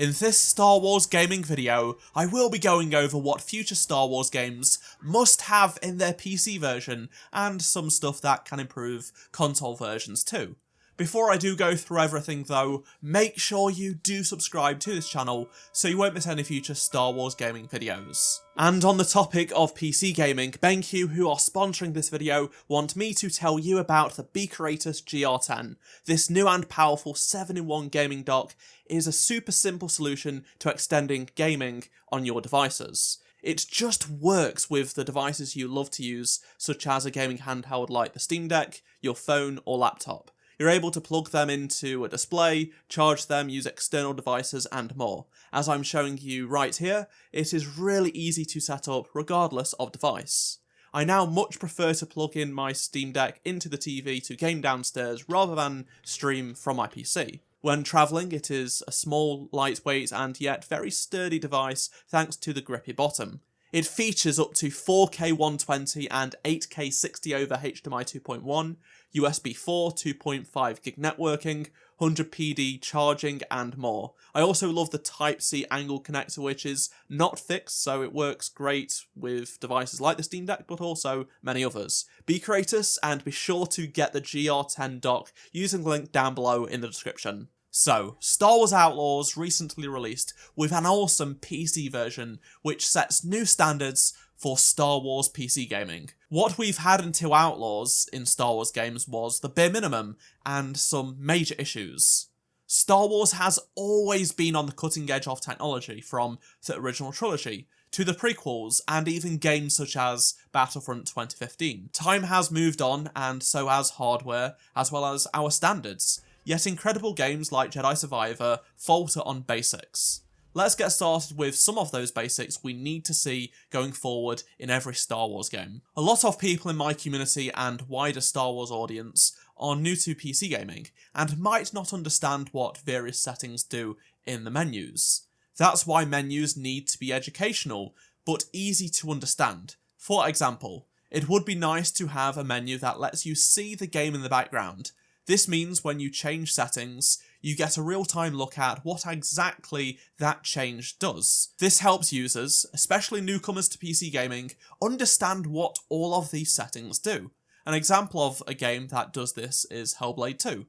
In this Star Wars gaming video, I will be going over what future Star Wars games must have in their PC version, and some stuff that can improve console versions too. Before I do go through everything though, make sure you do subscribe to this channel so you won't miss any future Star Wars gaming videos. And on the topic of PC gaming, BenQ, who are sponsoring this video, want me to tell you about the Beaceratus GR10. This new and powerful 7-in-1 gaming dock is a super simple solution to extending gaming on your devices. It just works with the devices you love to use, such as a gaming handheld like the Steam Deck, your phone or laptop. You're able to plug them into a display, charge them, use external devices and more. As I'm showing you right here, it is really easy to set up regardless of device. I now much prefer to plug in my Steam Deck into the TV to game downstairs rather than stream from my PC. When travelling, it is a small, lightweight and yet very sturdy device thanks to the grippy bottom. It features up to 4K 120 and 8K 60 over HDMI 2.1, USB 4, 2.5 gig networking, 100 PD charging and more. I also love the Type-C angle connector, which is not fixed, so it works great with devices like the Steam Deck but also many others. Beaceratus, and be sure to get the GR10 dock using the link down below in the description. So, Star Wars Outlaws recently released with an awesome PC version which sets new standards for Star Wars PC gaming. What we've had until Outlaws in Star Wars games was the bare minimum and some major issues. Star Wars has always been on the cutting edge of technology, from the original trilogy to the prequels and even games such as Battlefront 2015. Time has moved on, and so has hardware as well as our standards. Yet incredible games like Jedi Survivor falter on basics. Let's get started with some of those basics we need to see going forward in every Star Wars game. A lot of people in my community and wider Star Wars audience are new to PC gaming and might not understand what various settings do in the menus. That's why menus need to be educational but easy to understand. For example, it would be nice to have a menu that lets you see the game in the background. This means when you change settings, you get a real-time look at what exactly that change does. This helps users, especially newcomers to PC gaming, understand what all of these settings do. An example of a game that does this is Hellblade 2.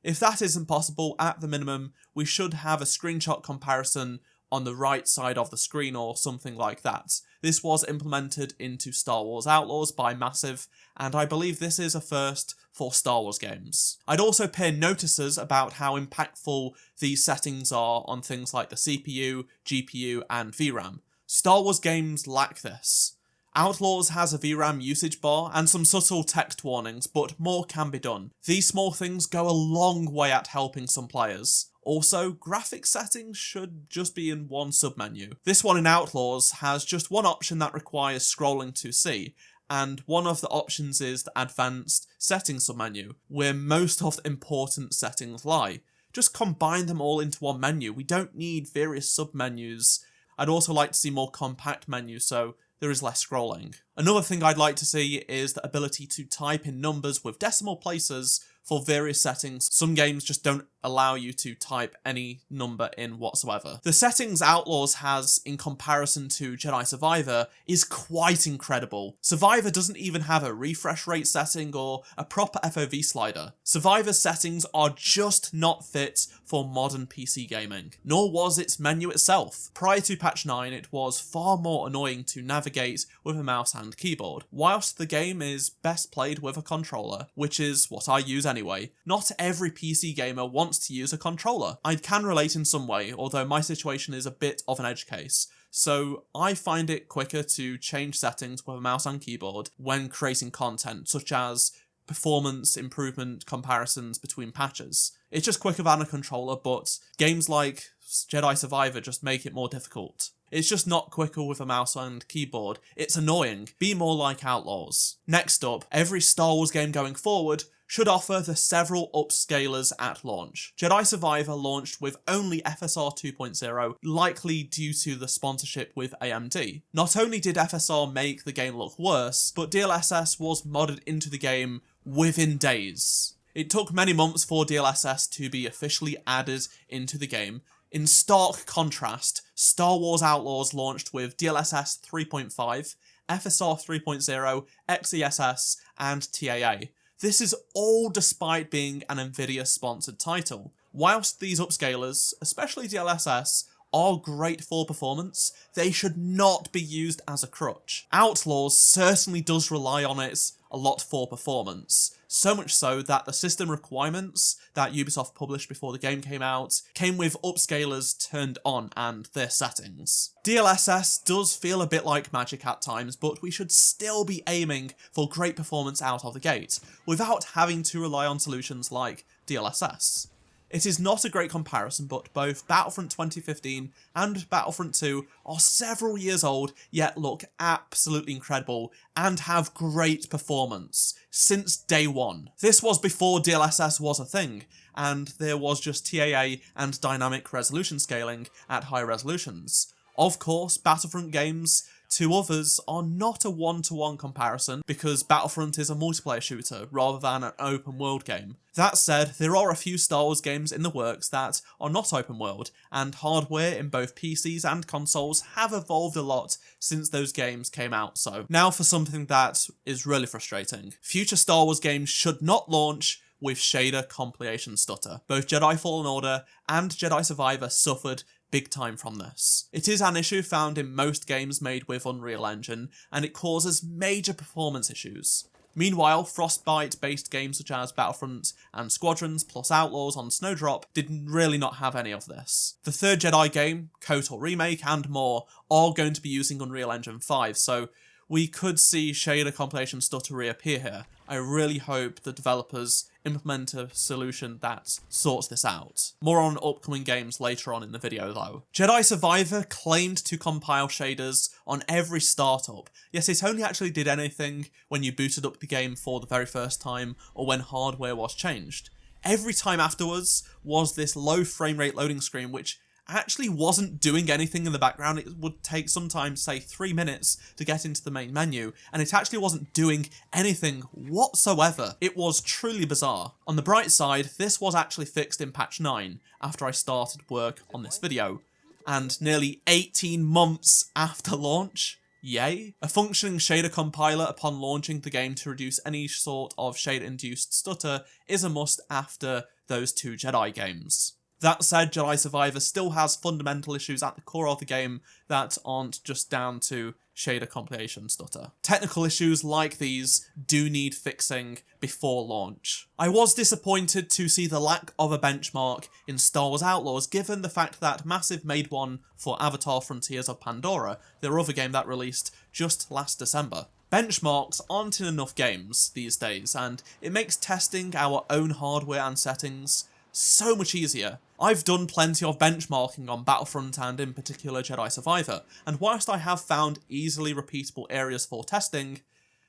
If that isn't possible, at the minimum, we should have a screenshot comparison on the right side of the screen or something like that. This was implemented into Star Wars Outlaws by Massive, and I believe this is a first for Star Wars games. I'd also pay notices about how impactful these settings are on things like the CPU, GPU, and VRAM. Star Wars games lack this. Outlaws has a VRAM usage bar and some subtle text warnings, but more can be done. These small things go a long way at helping some players. Also, graphics settings should just be in one submenu. This one in Outlaws has just one option that requires scrolling to see, and one of the options is the advanced settings submenu, where most of the important settings lie. Just combine them all into one menu. We don't need various submenus. I'd also like to see more compact menus so there is less scrolling. Another thing I'd like to see is the ability to type in numbers with decimal places for various settings. Some games just don't allow you to type any number in whatsoever. The settings Outlaws has in comparison to Jedi Survivor is quite incredible. Survivor doesn't even have a refresh rate setting or a proper FOV slider. Survivor's settings are just not fit for modern PC gaming, nor was its menu itself. Prior to patch 9, it was far more annoying to navigate with a mouse and keyboard, whilst the game is best played with a controller, which is what I use anyway. Not every PC gamer wants to use a controller. I can relate in some way, although my situation is a bit of an edge case, so I find it quicker to change settings with a mouse and keyboard when creating content, such as performance improvement comparisons between patches. It's just quicker than a controller, but games like Jedi Survivor just make it more difficult. It's just not quicker with a mouse and keyboard. It's annoying. Be more like Outlaws. Next up, every Star Wars game going forward should offer the several upscalers at launch. Jedi Survivor launched with only FSR 2.0, likely due to the sponsorship with AMD. Not only did FSR make the game look worse, but DLSS was modded into the game within days. It took many months for DLSS to be officially added into the game, In stark contrast, Star Wars Outlaws launched with DLSS 3.5, FSR 3.0, XESS, and TAA. This is all despite being an Nvidia-sponsored title. Whilst these upscalers, especially DLSS, are great for performance, they should not be used as a crutch. Outlaws certainly does rely on it a lot for performance, so much so that the system requirements that Ubisoft published before the game came out came with upscalers turned on and their settings. DLSS does feel a bit like magic at times, but we should still be aiming for great performance out of the gate, without having to rely on solutions like DLSS. It is not a great comparison, but both Battlefront 2015 and Battlefront 2 are several years old, yet look absolutely incredible and have great performance since day one. This was before DLSS was a thing, and there was just TAA and dynamic resolution scaling at high resolutions. Of course, Battlefront games to others are not a one-to-one comparison because Battlefront is a multiplayer shooter rather than an open world game. That said, there are a few Star Wars games in the works that are not open world, and hardware in both PCs and consoles have evolved a lot since those games came out. So now for something that is really frustrating. Future Star Wars games should not launch with shader compilation stutter. Both Jedi Fallen Order and Jedi Survivor suffered big time from this. It is an issue found in most games made with Unreal Engine, and it causes major performance issues. Meanwhile, Frostbite-based games such as Battlefront and Squadrons plus Outlaws on Snowdrop did really not have any of this. The third Jedi game, KOTOR Remake and more, are going to be using Unreal Engine 5, so we could see shader compilation stutter reappear here. I really hope the developers implement a solution that sorts this out. More on upcoming games later on in the video though. Jedi Survivor claimed to compile shaders on every startup, yet it only actually did anything when you booted up the game for the very first time or when hardware was changed. Every time afterwards was this low frame rate loading screen which actually wasn't doing anything in the background. It would take sometimes, say, 3 minutes to get into the main menu, and it actually wasn't doing anything whatsoever. It was truly bizarre. On the bright side, this was actually fixed in patch 9 after I started work on this video, and nearly 18 months after launch. Yay. A functioning shader compiler upon launching the game to reduce any sort of shader-induced stutter is a must after those 2 Jedi games. That said, Jedi Survivor still has fundamental issues at the core of the game that aren't just down to shader compilation stutter. Technical issues like these do need fixing before launch. I was disappointed to see the lack of a benchmark in Star Wars Outlaws, given the fact that Massive made one for Avatar Frontiers of Pandora, their other game that released just last December. Benchmarks aren't in enough games these days, and it makes testing our own hardware and settings so much easier. I've done plenty of benchmarking on Battlefront and in particular Jedi Survivor, and whilst I have found easily repeatable areas for testing,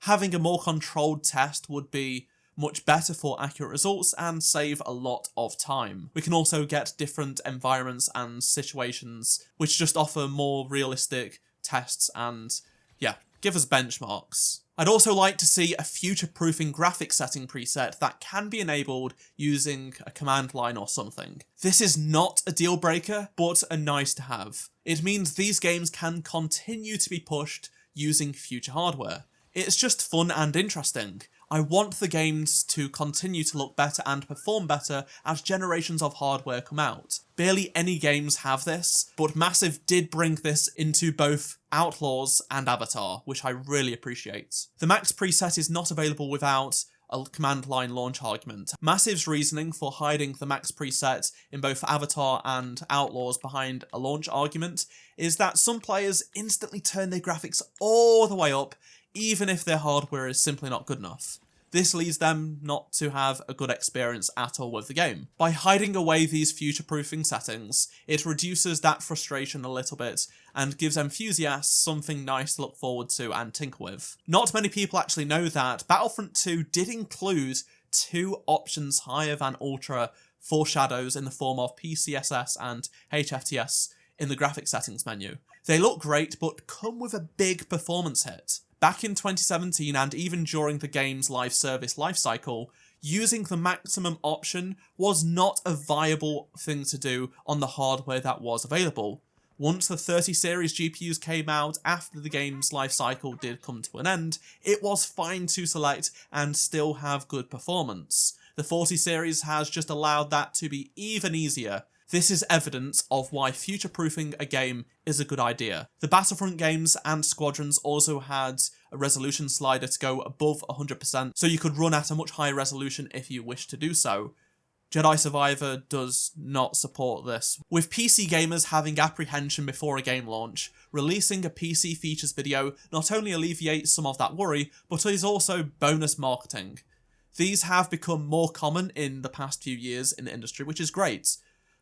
having a more controlled test would be much better for accurate results and save a lot of time. We can also get different environments and situations which just offer more realistic tests and, yeah, give us benchmarks. I'd also like to see a future-proofing graphics setting preset that can be enabled using a command line or something. This is not a deal breaker, but a nice to have. It means these games can continue to be pushed using future hardware. It's just fun and interesting. I want the games to continue to look better and perform better as generations of hardware come out. Barely any games have this, but Massive did bring this into both Outlaws and Avatar, which I really appreciate. The max preset is not available without a command line launch argument. Massive's reasoning for hiding the max preset in both Avatar and Outlaws behind a launch argument is that some players instantly turn their graphics all the way up even if their hardware is simply not good enough. This leads them not to have a good experience at all with the game. By hiding away these future-proofing settings, it reduces that frustration a little bit and gives enthusiasts something nice to look forward to and tinker with. Not many people actually know that Battlefront 2 did include 2 options higher than Ultra for shadows in the form of PCSS and HFTS in the graphics settings menu. They look great, but come with a big performance hit. Back in 2017 and even during the game's live service lifecycle, using the maximum option was not a viable thing to do on the hardware that was available. Once the 30 series GPUs came out after the game's life cycle did come to an end, it was fine to select and still have good performance. The 40 series has just allowed that to be even easier. This is evidence of why future-proofing a game is a good idea. The Battlefront games and Squadrons also had a resolution slider to go above 100%, so you could run at a much higher resolution if you wish to do so. Jedi Survivor does not support this. With PC gamers having apprehension before a game launch, releasing a PC features video not only alleviates some of that worry, but is also bonus marketing. These have become more common in the past few years in the industry, which is great.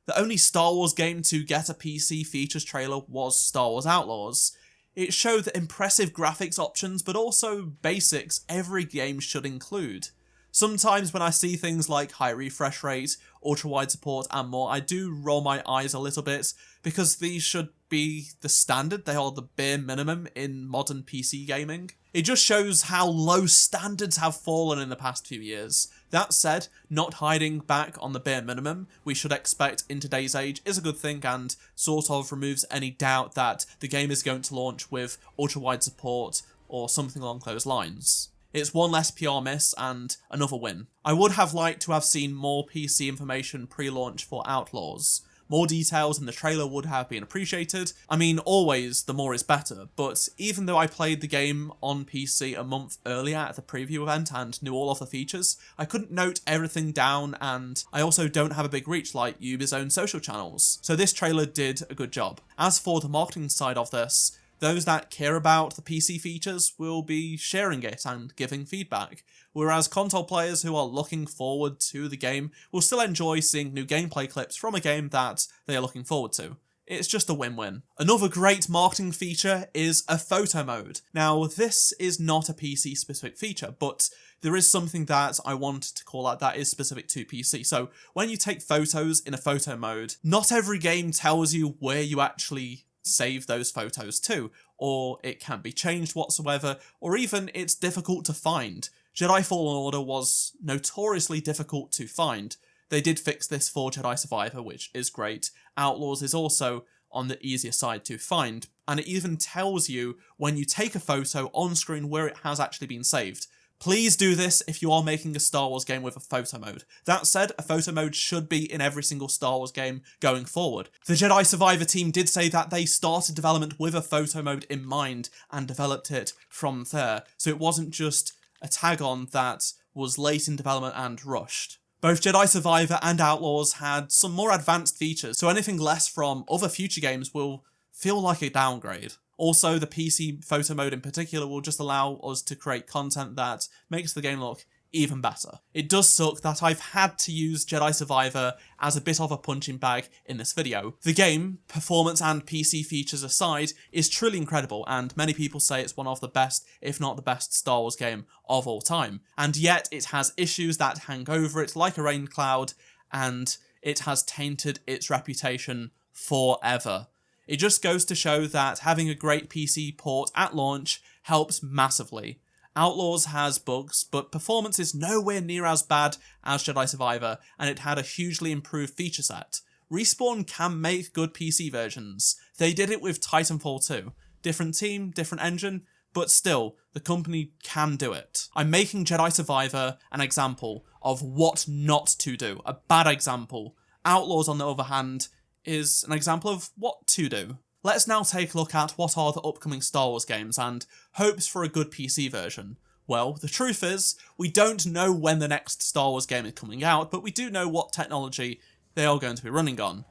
The only Star Wars game to get a PC features trailer was Star Wars Outlaws. It showed the impressive graphics options, but also basics every game should include. Sometimes when I see things like high refresh rate, ultra-wide support and more, I do roll my eyes a little bit, because these should be the standard, they are the bare minimum in modern PC gaming. It just shows how low standards have fallen in the past few years. That said, not hiding back on the bare minimum we should expect in today's age is a good thing and sort of removes any doubt that the game is going to launch with ultra-wide support or something along those lines. It's one less PR miss and another win. I would have liked to have seen more PC information pre-launch for Outlaws. More details in the trailer would have been appreciated. I mean, always the more is better, but even though I played the game on PC a month earlier at the preview event and knew all of the features, I couldn't note everything down, and I also don't have a big reach like Ubi's own social channels. So this trailer did a good job. As for the marketing side of this, those that care about the PC features will be sharing it and giving feedback, whereas console players who are looking forward to the game will still enjoy seeing new gameplay clips from a game that they are looking forward to. It's just a win-win. Another great marketing feature is a photo mode. Now, this is not a PC-specific feature, but there is something that I want to call out that is specific to PC. So, when you take photos in a photo mode, not every game tells you where you actually save those photos to, or it can't be changed whatsoever, or even it's difficult to find. Jedi Fallen Order was notoriously difficult to find. They did fix this for Jedi Survivor, which is great. Outlaws is also on the easier side to find, and it even tells you when you take a photo on screen where it has actually been saved. Please do this if you are making a Star Wars game with a photo mode. That said, a photo mode should be in every single Star Wars game going forward. The Jedi Survivor team did say that they started development with a photo mode in mind and developed it from there, so it wasn't just a tag-on that was late in development and rushed. Both Jedi Survivor and Outlaws had some more advanced features, so anything less from other future games will feel like a downgrade. Also, the PC photo mode in particular will just allow us to create content that makes the game look even better. It does suck that I've had to use Jedi Survivor as a bit of a punching bag in this video. The game, performance and PC features aside, is truly incredible, and many people say it's one of the best, if not the best, Star Wars game of all time. And yet it has issues that hang over it like a rain cloud, and it has tainted its reputation forever. It just goes to show that having a great PC port at launch helps massively. Outlaws has bugs, but performance is nowhere near as bad as Jedi Survivor, and it had a hugely improved feature set. Respawn can make good PC versions. They did it with Titanfall 2. Different team, different engine, but still, the company can do it. I'm making Jedi Survivor an example of what not to do, a bad example. Outlaws, on the other hand, is an example of what to do. Let's now take a look at what are the upcoming Star Wars games and hopes for a good PC version. Well, the truth is, we don't know when the next Star Wars game is coming out, but we do know what technology they are going to be running on.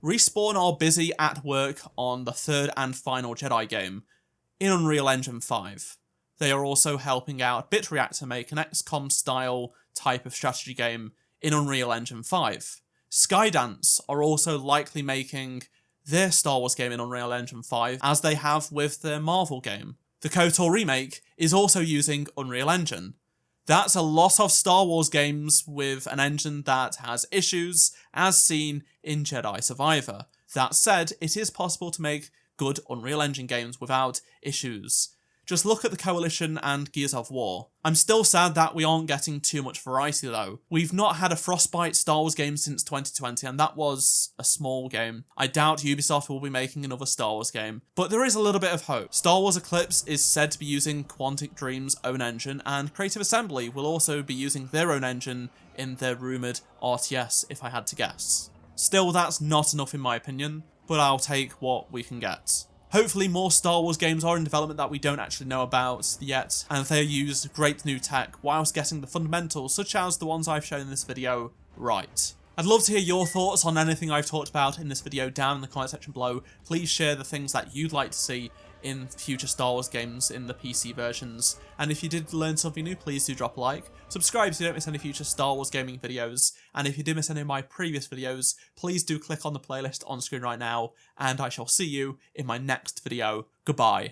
Respawn are busy at work on the third and final Jedi game in Unreal Engine 5. They are also helping out BitReactor make an XCOM style type of strategy game in Unreal Engine 5. Skydance are also likely making their Star Wars game in Unreal Engine 5, as they have with their Marvel game. The KOTOR remake is also using Unreal Engine. That's a lot of Star Wars games with an engine that has issues, as seen in Jedi Survivor. That said, it is possible to make good Unreal Engine games without issues. Just look at the Coalition and Gears of War. I'm still sad that we aren't getting too much variety though. We've not had a Frostbite Star Wars game since 2020, and that was a small game. I doubt Ubisoft will be making another Star Wars game, but there is a little bit of hope. Star Wars Eclipse is said to be using Quantic Dream's own engine, and Creative Assembly will also be using their own engine in their rumoured RTS, if I had to guess. Still, that's not enough in my opinion, but I'll take what we can get. Hopefully more Star Wars games are in development that we don't actually know about yet, and they use great new tech whilst getting the fundamentals, such as the ones I've shown in this video, right. I'd love to hear your thoughts on anything I've talked about in this video down in the comment section below. Please share the things that you'd like to see in future Star Wars games in the PC versions. And if you did learn something new, please do drop a like. Subscribe so you don't miss any future Star Wars gaming videos. And if you did miss any of my previous videos, please do click on the playlist on screen right now. And I shall see you in my next video. Goodbye.